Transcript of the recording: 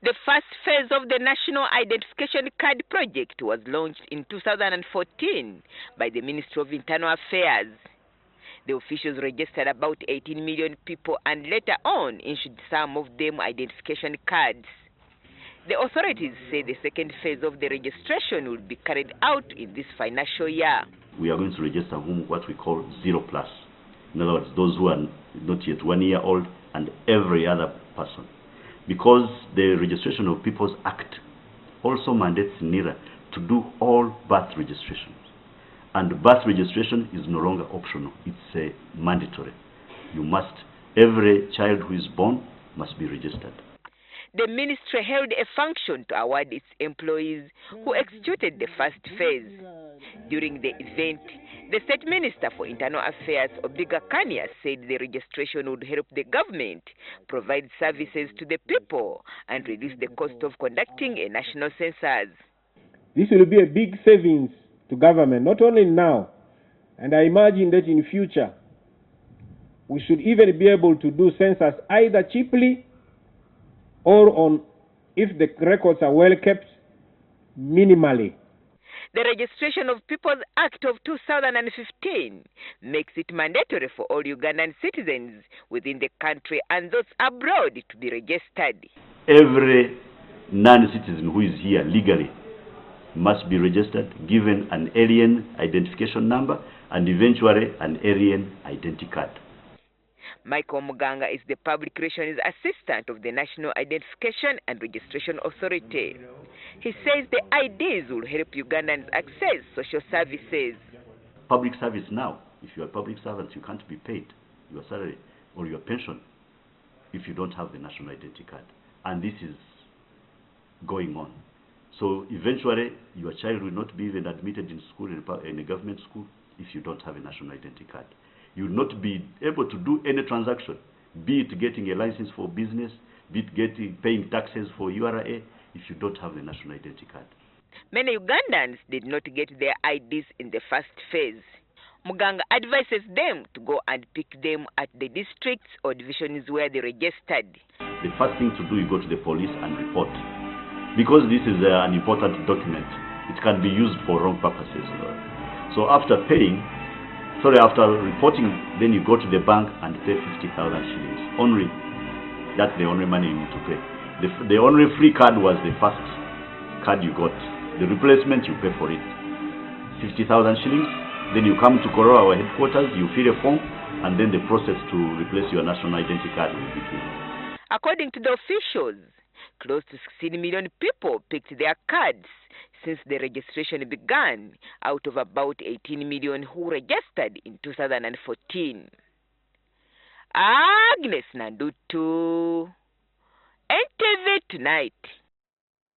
The first phase of the National Identification Card project was launched in 2014 by the Ministry of Internal Affairs. The officials registered about 18 million people and later on issued some of them identification cards. The authorities say the second phase of the registration will be carried out in this financial year. We are going to register what we call 0+. In other words, those who are not yet 1 year old and every other person. Because the Registration of People's Act also mandates NIRA to do all birth registrations. And birth registration is no longer optional, it's mandatory. You must, every child who is born must be registered. The ministry held a function to award its employees who executed the first phase. During the event, the State Minister for Internal Affairs, Muganga, said the registration would help the government provide services to the people and reduce the cost of conducting a national census. This will be a big savings to government, not only now, and I imagine that in future, we should even be able to do census either cheaply or on, if the records are well kept, minimally. The Registration of People's Act of 2015 makes it mandatory for all Ugandan citizens within the country and those abroad to be registered. Every non-citizen who is here legally must be registered, given an alien identification number and eventually an alien identity card. Muganga is the Public Relations Assistant of the National Identification and Registration Authority. He says the IDs will help Ugandans access social services. Public service now, if you are a public servant, you can't be paid your salary or your pension if you don't have the national identity card. And this is going on. So eventually, your child will not be even admitted in school, in a government school, if you don't have a national identity card. You will not be able to do any transaction, be it getting a license for business, be it paying taxes for URA, if you don't have the national identity card. Many Ugandans did not get their IDs in the first phase. Muganga advises them to go and pick them at the districts or divisions where they registered. The first thing to do, you go to the police and report. Because this is an important document, it can be used for wrong purposes. So after reporting, then you go to the bank and pay 50,000 shillings. Only, that's the only money you need to pay. The only free card was the first card you got. The replacement, you pay for it. 50,000 shillings. Then you come to Koro, our headquarters, you fill a form, and then the process to replace your national identity card will begin. According to the officials, close to 16 million people picked their cards since the registration began, out of about 18 million who registered in 2014. Agnes Nandutu, NTV Tonight.